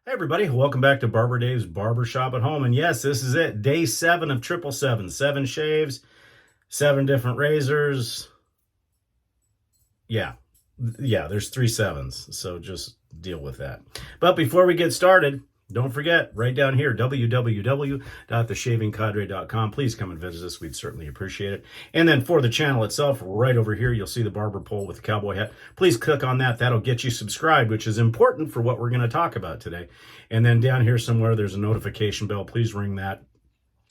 Hey everybody, welcome back to Barber Dave's Barbershop at Home. And yes, this is it. Day 7 of 777. 7 shaves, 7 different razors. Yeah. Yeah, there's 3 sevens. So just deal with that. But before we get started, don't forget, right down here, www.theshavingcadre.com. Please come and visit us. We'd certainly appreciate it. And then for the channel itself, right over here, you'll see the barber pole with the cowboy hat. Please click on that. That'll get you subscribed, which is important for what we're going to talk about today. And then down here somewhere, there's a notification bell. Please ring that.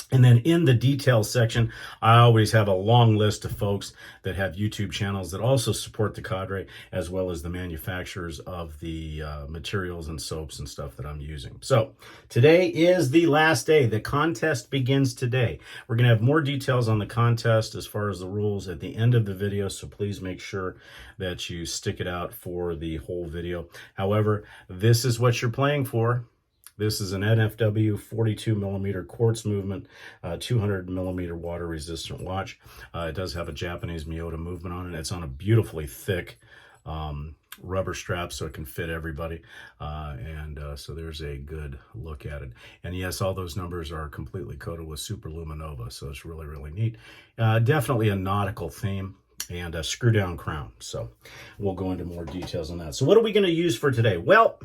And then in the details section, I always have a long list of folks that have YouTube channels that also support the cadre, as well as the manufacturers of the materials and soaps and stuff that I'm using. So today is the last day. The contest begins today. We're going to have more details on the contest as far as the rules at the end of the video, so please make sure that you stick it out for the whole video. However, this is what you're playing for. This is an NFW 42 millimeter quartz movement, 200 millimeter water resistant watch. It does have a Japanese Miyota movement on it. It's on a beautifully thick rubber strap so it can fit everybody. So there's a good look at it. And yes, all those numbers are completely coated with super luminova, so it's really, really neat. Definitely a nautical theme and a screw down crown. So we'll go into more details on that. So what are we going to use for today? Well,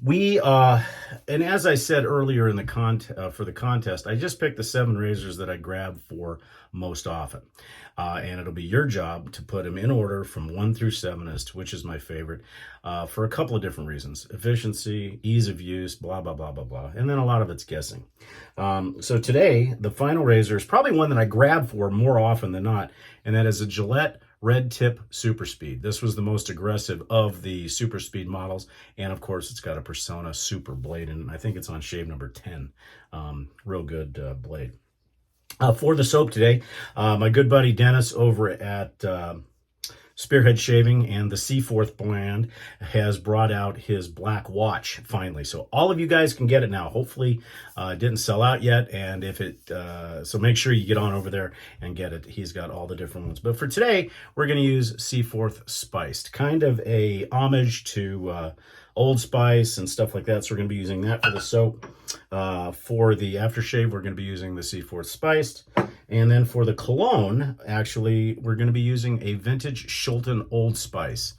and as I said earlier in the for the contest, I just picked the 7 razors that I grab for most often. And it'll be your job to put them in order from 1 through 7 as to which is my favorite, for a couple of different reasons. Efficiency, ease of use, blah, blah, blah, blah, blah. And then a lot of it's guessing. So today, the final razor is probably one that I grab for more often than not, and that is a Gillette Red Tip Super Speed. This was the most aggressive of the Super Speed models, and of course it's got a Persona Super blade, and I think it's on shave number 10. Real good blade. For the soap today, my good buddy Dennis over at Spearhead Shaving and the Seaforth brand has brought out his black watch finally. So all of you guys can get it now. Hopefully it didn't sell out yet. And if it, so make sure you get on over there and get it. He's got all the different ones. But for today, we're going to use Seaforth Spiced, kind of a homage to Old Spice and stuff like that. So we're going to be using that for the soap. For the aftershave, we're going to be using the Seaforth Spiced. And then for the cologne, actually, we're going to be using a vintage Shulton Old Spice.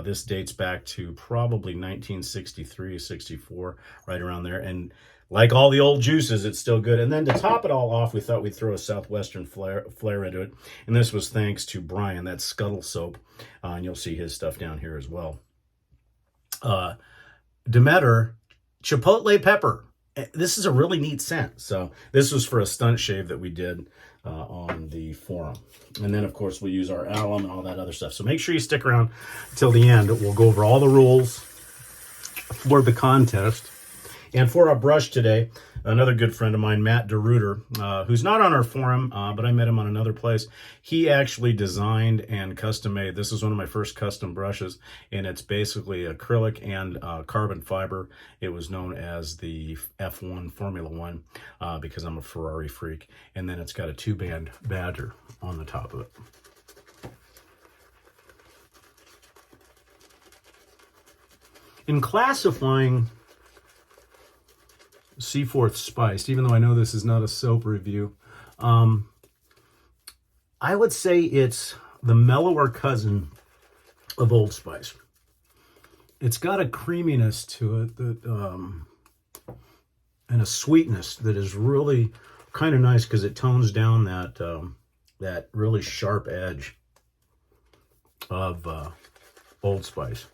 This dates back to probably 1963, 64, right around there. And like all the old juices, it's still good. And then to top it all off, we thought we'd throw a Southwestern flair into it. And this was thanks to Brian, that's Scuttle Soap. And you'll see his stuff down here as well. Demeter Chipotle Pepper. This is a really neat scent. So this was for a stunt shave that we did on the forum. And then, of course, we'll use our alum and all that other stuff. So make sure you stick around till the end. We'll go over all the rules for the contest. And for our brush today, another good friend of mine, Matt DeRuiter, who's not on our forum, but I met him on another place. He actually designed and custom made. This is one of my first custom brushes, and it's basically acrylic and carbon fiber. It was known as the F1 Formula One because I'm a Ferrari freak. And then it's got a 2-band badger on the top of it. In classifying Seaforth Spiced, even though I know this is not a soap review, I would say it's the mellower cousin of Old Spice. It's got a creaminess to it that, and a sweetness that is really kind of nice because it tones down that that really sharp edge of Old Spice.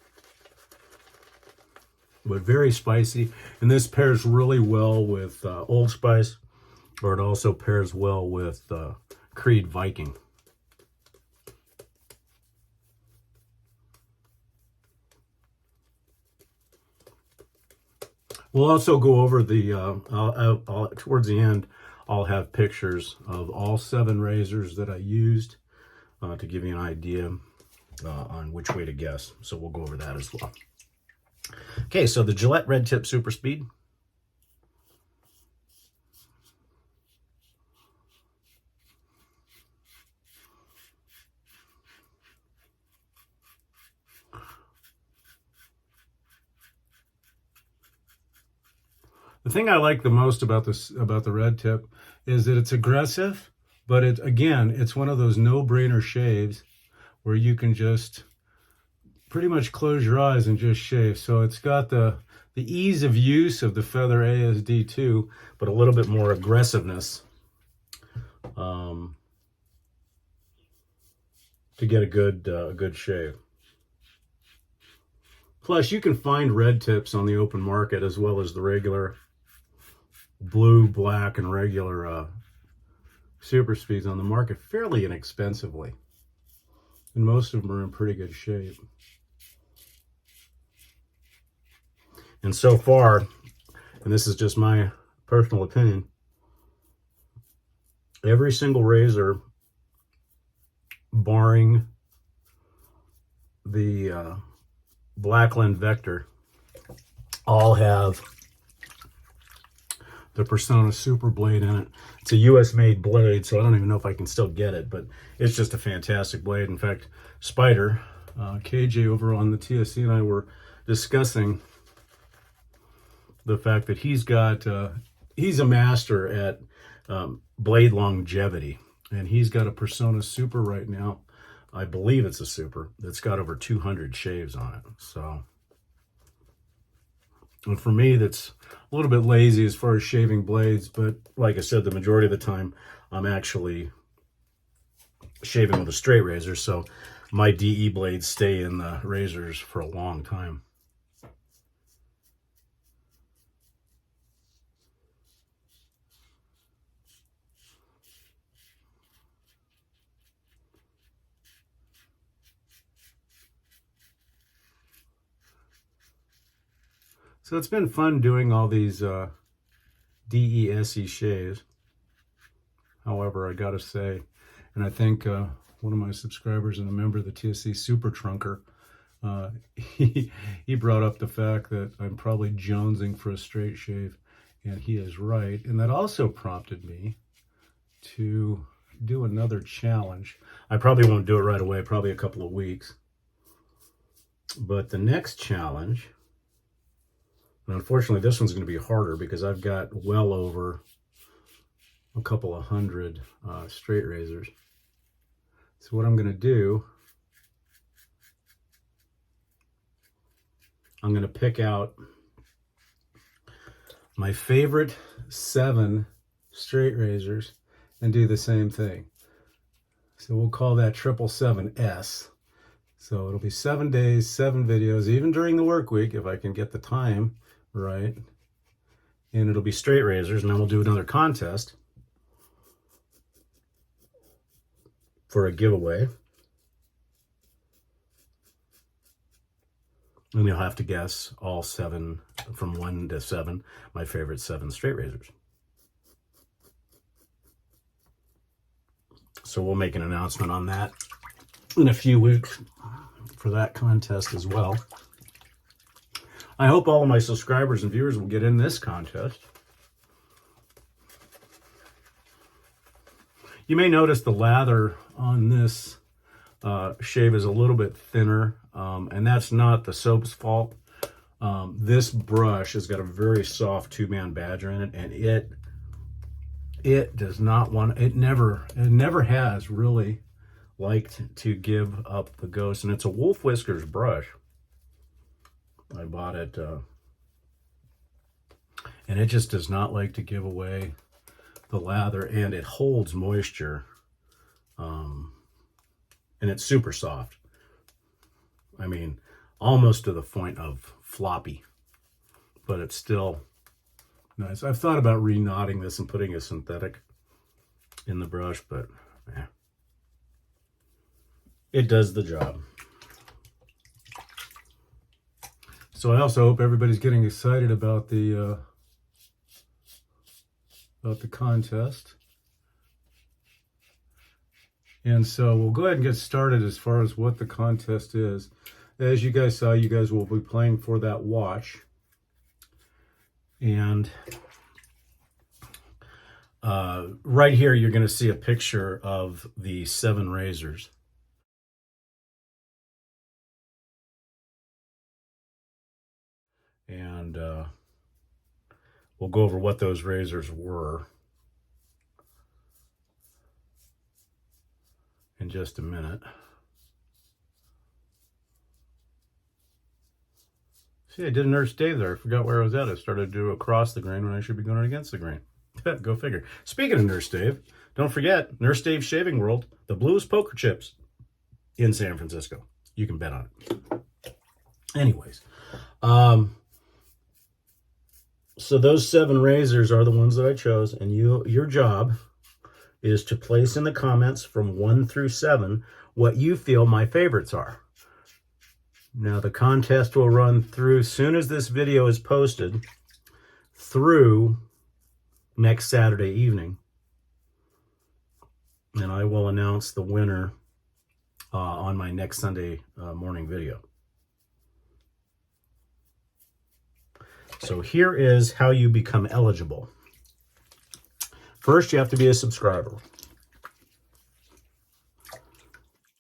But very spicy, and this pairs really well with Old Spice, or it also pairs well with Creed Viking. We'll also go over the, towards the end, I'll have pictures of all 7 razors that I used to give you an idea on which way to guess. So we'll go over that as well. Okay, so the Gillette Red Tip Super Speed. The thing I like the most about the red tip is that it's aggressive, but it's one of those no-brainer shaves where you can just pretty much close your eyes and just shave. So it's got the ease of use of the Feather ASD2, but a little bit more aggressiveness to get a good shave. Plus, you can find red tips on the open market as well as the regular blue, black, and regular super speeds on the market fairly inexpensively. And most of them are in pretty good shape. And so far, and this is just my personal opinion, every single razor, barring the Blackland Vector, all have the Persona Super Blade in it. It's a US made blade, so I don't even know if I can still get it, but it's just a fantastic blade. In fact, Spider, KJ over on the TSC, and I were discussing the fact that he's a master at blade longevity, and he's got a Persona Super right now. I believe it's a Super that's got over 200 shaves on it. So, and for me, that's a little bit lazy as far as shaving blades, but like I said, the majority of the time I'm actually shaving with a straight razor, so my DE blades stay in the razors for a long time. So it's been fun doing all these DESE shaves. However, I gotta say, and I think one of my subscribers and a member of the TSC Super Trunker, he brought up the fact that I'm probably jonesing for a straight shave, and he is right. And that also prompted me to do another challenge. I probably won't do it right away, probably a couple of weeks. But the next challenge, and unfortunately this one's going to be harder because I've got well over a couple of hundred straight razors. So what I'm going to do, I'm going to pick out my favorite 7 straight razors and do the same thing. So we'll call that 777S. So it'll be 7 days, 7 videos, even during the work week if I can get the time right. And it'll be straight razors, and then we'll do another contest for a giveaway. And you'll have to guess all 7, from 1 to 7, my favorite 7 straight razors. So we'll make an announcement on that in a few weeks for that contest as well. I hope all of my subscribers and viewers will get in this contest. You may notice the lather on this shave is a little bit thinner, and that's not the soap's fault. This brush has got a very soft 2-man badger in it, and it does not want, it never has really liked to give up the ghost. And it's a Wolf Whiskers brush. I bought it, and it just does not like to give away the lather, and it holds moisture, and it's super soft. I mean, almost to the point of floppy, but it's still nice. I've thought about re-knotting this and putting a synthetic in the brush, but it does the job. So I also hope everybody's getting excited about the contest. And so we'll go ahead and get started as far as what the contest is. As you guys saw, you guys will be playing for that watch. And right here, you're going to see a picture of the 7 razors. And we'll go over what those razors were in just a minute. See, I did a Nurse Dave there. I forgot where I was at. I started to do across the grain when I should be going against the grain. Go figure. Speaking of Nurse Dave, don't forget, Nurse Dave Shaving World, the bluest poker chips in San Francisco. You can bet on it. Anyways, so those 7 razors are the ones that I chose, and your job is to place in the comments from 1 through 7 what you feel my favorites are. Now, the contest will run through, soon as this video is posted, through next Saturday evening. And I will announce the winner on my next Sunday morning video. So here is how you become eligible. First, you have to be a subscriber.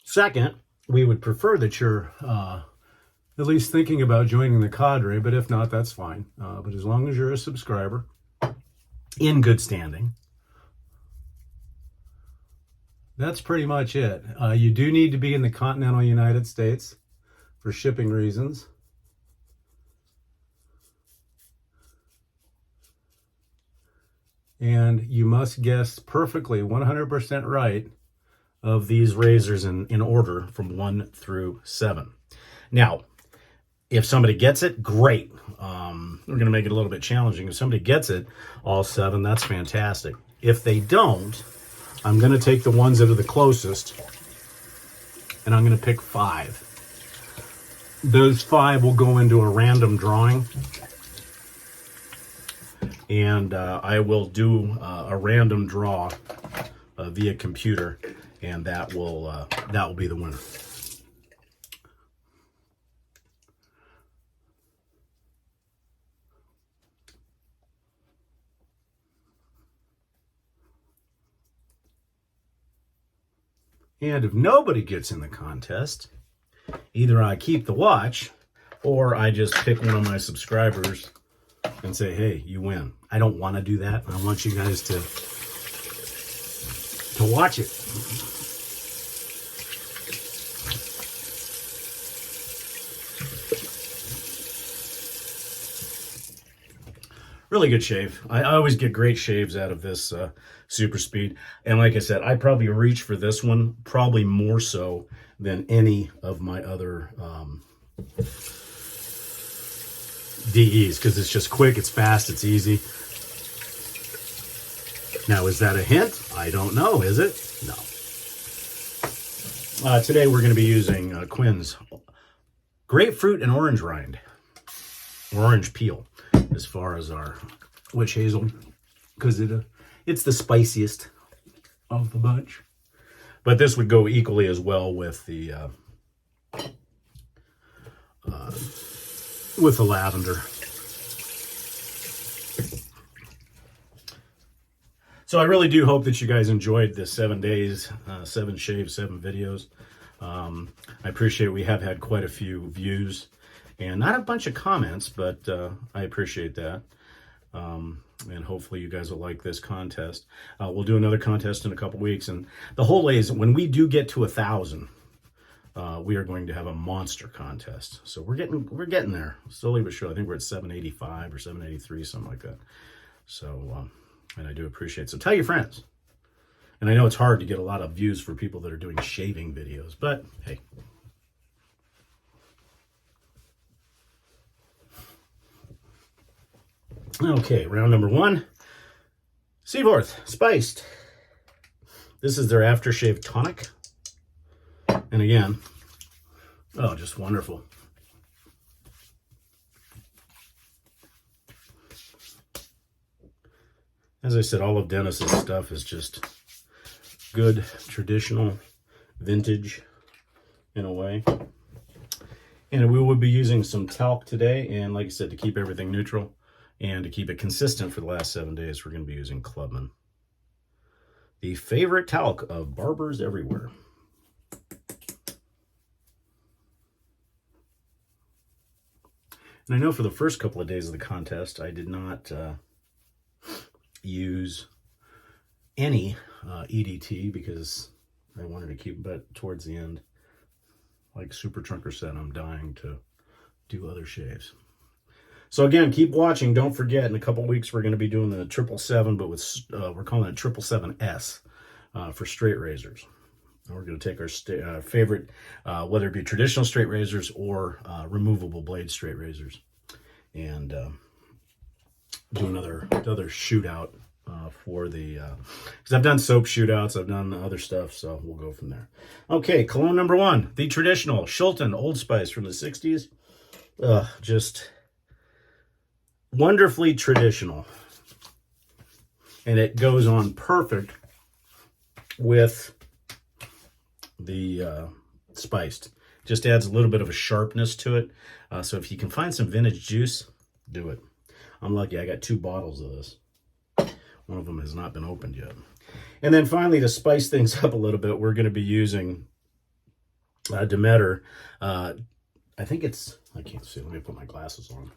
Second, we would prefer that you're at least thinking about joining the cadre, but if not, that's fine. But as long as you're a subscriber, in good standing, that's pretty much it. You do need to be in the continental United States for shipping reasons. And you must guess perfectly, 100% right, of these razors in order from 1 through 7. Now, if somebody gets it, great. We're going to make it a little bit challenging. If somebody gets it, all 7, that's fantastic. If they don't, I'm going to take the ones that are the closest, and I'm going to pick 5. Those 5 will go into a random drawing, and I will do a random draw via computer, and that will be the winner. And if nobody gets in the contest, either I keep the watch or I just pick one of my subscribers and say, hey, you win. I don't want to do that. I want you guys to watch it. Really good shave. I always get great shaves out of this Super Speed. And like I said, I probably reach for this one probably more so than any of my other DEs, because it's just quick, it's fast, it's easy. Now, is that a hint? I don't know, is it? No. Today we're going to be using Quinn's grapefruit and orange rind, orange peel, as far as our witch hazel, because it's the spiciest of the bunch. But this would go equally as well with the lavender. So I really do hope that you guys enjoyed this 7 days, 7 shaves, 7 videos. I appreciate we have had quite a few views and not a bunch of comments, but I appreciate that. And hopefully you guys will like this contest. We'll do another contest in a couple weeks. And the whole is, when we do get to 1,000, we are going to have a monster contest. So we're getting there, slowly but surely. I think we're at 785 or 783, something like that. So, and I do appreciate it. So tell your friends. And I know it's hard to get a lot of views for people that are doing shaving videos, but hey. Okay, round number 1. Seaforth Spiced. This is their aftershave tonic. And again, oh, just wonderful. As I said, all of Dennis's stuff is just good, traditional, vintage in a way. And we will be using some talc today. And like I said, to keep everything neutral and to keep it consistent for the last 7 days, we're going to be using Clubman, the favorite talc of barbers everywhere. And I know for the first couple of days of the contest, I did not use any EDT because I wanted to keep it towards the end. Like Super Trunker said, I'm dying to do other shaves. So again, keep watching. Don't forget, in a couple weeks, we're going to be doing the 777, but with we're calling it 777S for straight razors. And we're going to take our favorite, whether it be traditional straight razors or removable blade straight razors, and do another shootout for the, because I've done soap shootouts, I've done other stuff, so we'll go from there. Okay, cologne number 1, the traditional Shulton Old Spice from the 60s. Just wonderfully traditional, and it goes on perfect with the spiced. Just adds a little bit of a sharpness to it. So if you can find some vintage juice, do it. I'm lucky, I got 2 bottles of this. One of them has not been opened yet. And then finally, to spice things up a little bit, we're going to be using Demeter. I think it's, I can't see, let me put my glasses on.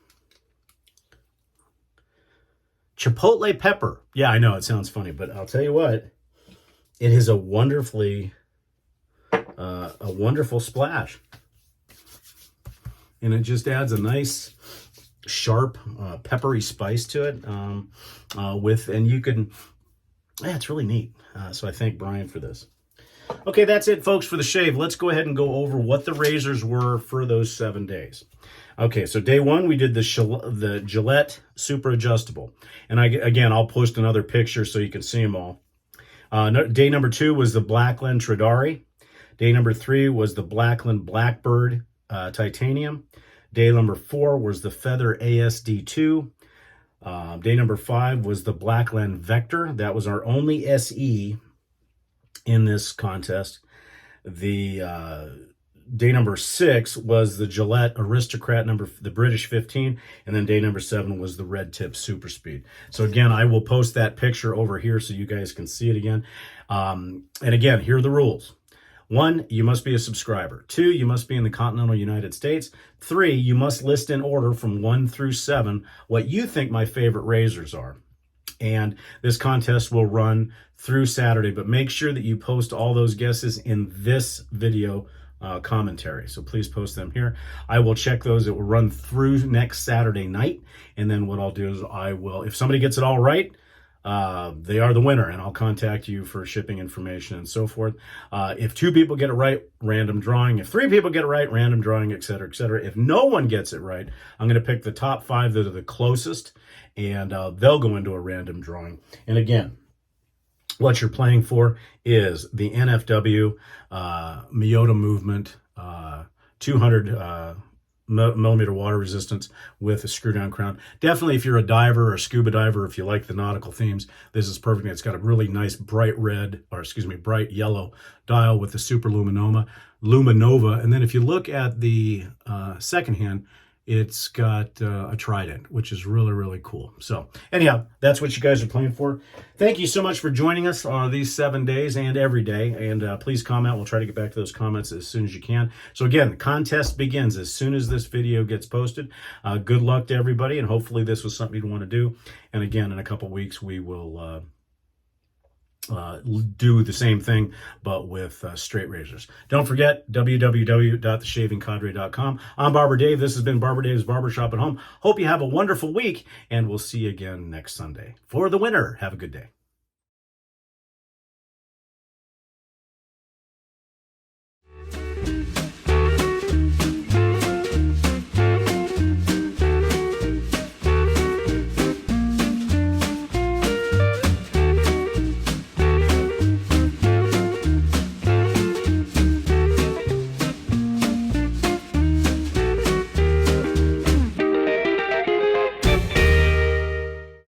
Chipotle pepper. Yeah, I know it sounds funny, but I'll tell you what, it is a wonderful splash. And it just adds a nice, sharp, peppery spice to it. And you can, yeah, it's really neat. So I thank Brian for this. Okay, that's it, folks, for the shave. Let's go ahead and go over what the razors were for those 7 days. Okay, so day 1, we did the Gillette Super Adjustable. And again, I'll post another picture so you can see them all. Day number 2 was the Blackland Tradari. Day number 3 was the Blackland Blackbird Titanium. Day number 4 was the Feather ASD2. Day number 5 was the Blackland Vector. That was our only SE in this contest. The day number 6 was the Gillette Aristocrat the British 15, and then day number 7 was the Red Tip Super Speed. So again, I will post that picture over here so you guys can see it again. And again, here are the rules. 1, you must be a subscriber. 2, you must be in the continental United States. 3, you must list in order from 1 through 7 what you think my favorite razors are. And this contest will run through Saturday, but make sure that you post all those guesses in this video commentary. So please post them here. I will check those. It will run through next Saturday night. And then what I'll do is I will, if somebody gets it all right, they are the winner, and I'll contact you for shipping information and so forth. If 2 people get it right, random drawing. If 3 people get it right, random drawing, etc., etc. If no one gets it right, I'm going to pick the top 5 that are the closest, and they'll go into a random drawing. And again, what you're playing for is the NFW Miyota Movement 200 millimeter water resistance with a screw down crown. Definitely, if you're a diver or a scuba diver, if you like the nautical themes, this is perfect. It's got a really nice bright yellow dial with the Super Luminova. And then if you look at the second hand, it's got a trident, which is really, really cool. So anyhow, that's what you guys are playing for. Thank you so much for joining us on these 7 days and every day. And please comment. We'll try to get back to those comments as soon as you can. So again, the contest begins as soon as this video gets posted. Good luck to everybody. And hopefully this was something you'd want to do. And again, in a couple weeks, we will do the same thing, but with straight razors. Don't forget, www.theshavingcadre.com. I'm Barber Dave. This has been Barber Dave's Barbershop at Home. Hope you have a wonderful week, and we'll see you again next Sunday. For the winner, have a good day.